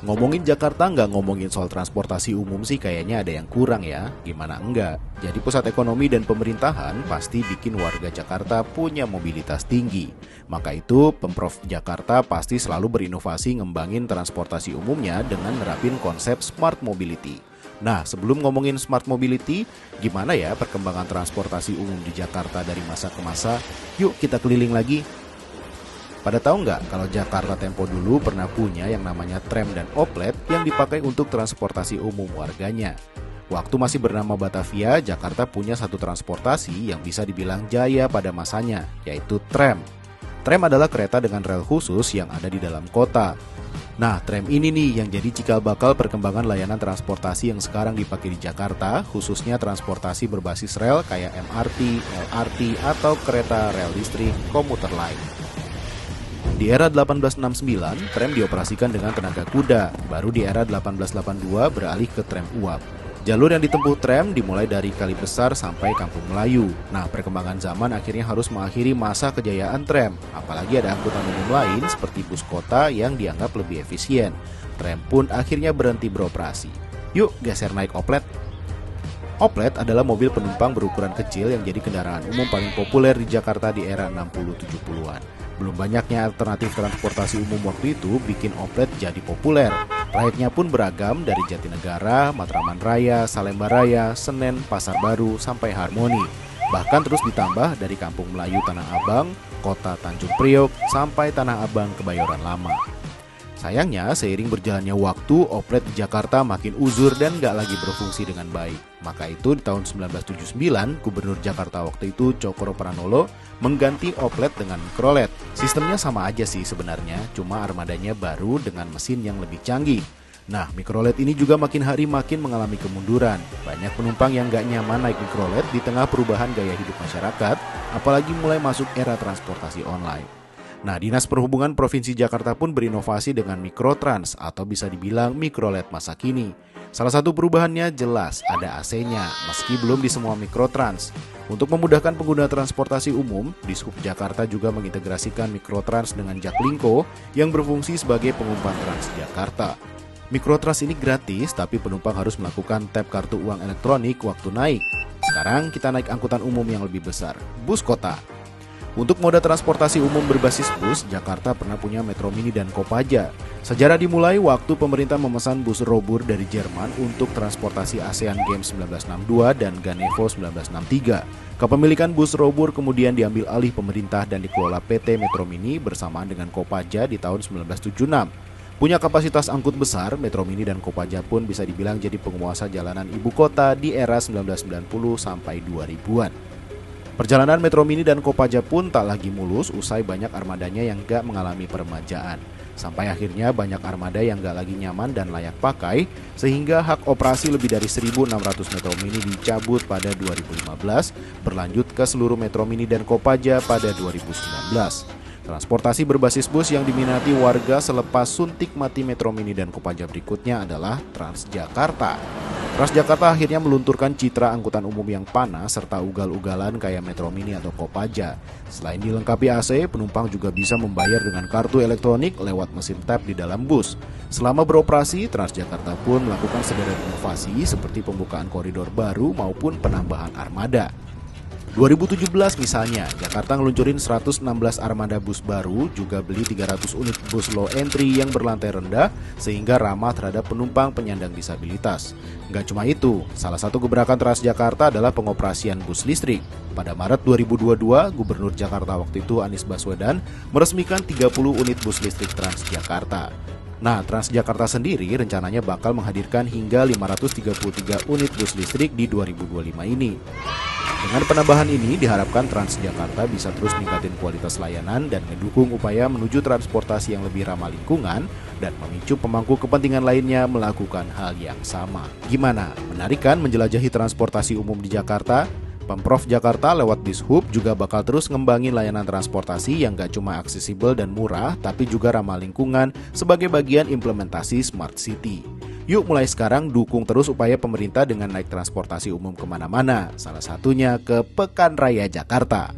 Ngomongin Jakarta nggak ngomongin soal transportasi umum sih kayaknya ada yang kurang ya. Gimana enggak? Jadi pusat ekonomi dan pemerintahan pasti bikin warga Jakarta punya mobilitas tinggi. Maka itu Pemprov Jakarta pasti selalu berinovasi ngembangin transportasi umumnya dengan nerapin konsep smart mobility. Nah, sebelum ngomongin smart mobility, gimana ya perkembangan transportasi umum di Jakarta dari masa ke masa? Yuk kita keliling lagi. Pada tahu nggak kalau Jakarta Tempo dulu pernah punya yang namanya tram dan oplet yang dipakai untuk transportasi umum warganya. Waktu masih bernama Batavia, Jakarta punya satu transportasi yang bisa dibilang jaya pada masanya, yaitu tram. Tram adalah kereta dengan rel khusus yang ada di dalam kota. Nah, tram ini nih yang jadi cikal bakal perkembangan layanan transportasi yang sekarang dipakai di Jakarta, khususnya transportasi berbasis rel kayak MRT, LRT, atau kereta rel listrik komuter lain. Di era 1869, tram dioperasikan dengan tenaga kuda, baru di era 1882 beralih ke tram uap. Jalur yang ditempuh tram dimulai dari Kali Besar sampai Kampung Melayu. Nah, perkembangan zaman akhirnya harus mengakhiri masa kejayaan tram, apalagi ada angkutan umum lain seperti bus kota yang dianggap lebih efisien. Tram pun akhirnya berhenti beroperasi. Yuk geser naik oplet. Oplet adalah mobil penumpang berukuran kecil yang jadi kendaraan umum paling populer di Jakarta di era 60-70-an. Belum banyaknya alternatif transportasi umum waktu itu bikin oplet jadi populer. Trayeknya pun beragam dari Jatinegara, Matraman Raya, Salemba Raya, Senen, Pasar Baru, sampai Harmoni. Bahkan terus ditambah dari Kampung Melayu Tanah Abang, Kota Tanjung Priok, sampai Tanah Abang Kebayoran Lama. Sayangnya, seiring berjalannya waktu, oplet di Jakarta makin uzur dan gak lagi berfungsi dengan baik. Maka itu di tahun 1979, Gubernur Jakarta waktu itu Cokro Pranolo mengganti oplet dengan mikrolet. Sistemnya sama aja sih sebenarnya, cuma armadanya baru dengan mesin yang lebih canggih. Nah, mikrolet ini juga makin hari makin mengalami kemunduran. Banyak penumpang yang gak nyaman naik mikrolet di tengah perubahan gaya hidup masyarakat, apalagi mulai masuk era transportasi online. Nah, Dinas Perhubungan Provinsi Jakarta pun berinovasi dengan mikrotrans atau bisa dibilang mikrolet masa kini. Salah satu perubahannya jelas ada AC-nya, meski belum di semua mikrotrans. Untuk memudahkan pengguna transportasi umum, Dishub Jakarta juga mengintegrasikan mikrotrans dengan Jaklingko yang berfungsi sebagai pengumpan Transjakarta. Mikrotrans ini gratis, tapi penumpang harus melakukan tap kartu uang elektronik waktu naik. Sekarang kita naik angkutan umum yang lebih besar, bus kota. Untuk moda transportasi umum berbasis bus, Jakarta pernah punya Metro Mini dan Kopaja. Sejarah dimulai waktu pemerintah memesan bus Robur dari Jerman untuk transportasi ASEAN Games 1962 dan Ganevo 1963. Kepemilikan bus Robur kemudian diambil alih pemerintah dan dikelola PT Metro Mini bersamaan dengan Kopaja di tahun 1976. Punya kapasitas angkut besar, Metro Mini dan Kopaja pun bisa dibilang jadi penguasa jalanan ibu kota di era 1990 sampai 2000-an. Perjalanan Metro Mini dan Kopaja pun tak lagi mulus usai banyak armadanya yang gak mengalami peremajaan. Sampai akhirnya banyak armada yang gak lagi nyaman dan layak pakai, sehingga hak operasi lebih dari 1.600 Metro Mini dicabut pada 2015, berlanjut ke seluruh Metro Mini dan Kopaja pada 2019. Transportasi berbasis bus yang diminati warga selepas suntik mati Metro Mini dan Kopaja berikutnya adalah Transjakarta. Transjakarta akhirnya melunturkan citra angkutan umum yang panas serta ugal-ugalan kayak Metro Mini atau Kopaja. Selain dilengkapi AC, penumpang juga bisa membayar dengan kartu elektronik lewat mesin tap di dalam bus. Selama beroperasi, Transjakarta pun melakukan sederet inovasi seperti pembukaan koridor baru maupun penambahan armada. 2017 misalnya, Jakarta ngeluncurin 116 armada bus baru, juga beli 300 unit bus low entry yang berlantai rendah sehingga ramah terhadap penumpang penyandang disabilitas. Nggak cuma itu, salah satu gebrakan Transjakarta adalah pengoperasian bus listrik. Pada Maret 2022, Gubernur Jakarta waktu itu Anies Baswedan meresmikan 30 unit bus listrik Transjakarta. Nah, Transjakarta sendiri rencananya bakal menghadirkan hingga 533 unit bus listrik di 2025 ini. Dengan penambahan ini diharapkan Transjakarta bisa terus meningkatkan kualitas layanan dan mendukung upaya menuju transportasi yang lebih ramah lingkungan dan memicu pemangku kepentingan lainnya melakukan hal yang sama. Gimana? Menarik kan menjelajahi transportasi umum di Jakarta? Pemprov Jakarta lewat Dishub juga bakal terus ngembangin layanan transportasi yang gak cuma aksesibel dan murah, tapi juga ramah lingkungan sebagai bagian implementasi Smart City. Yuk mulai sekarang dukung terus upaya pemerintah dengan naik transportasi umum kemana-mana, salah satunya ke Pekan Raya Jakarta.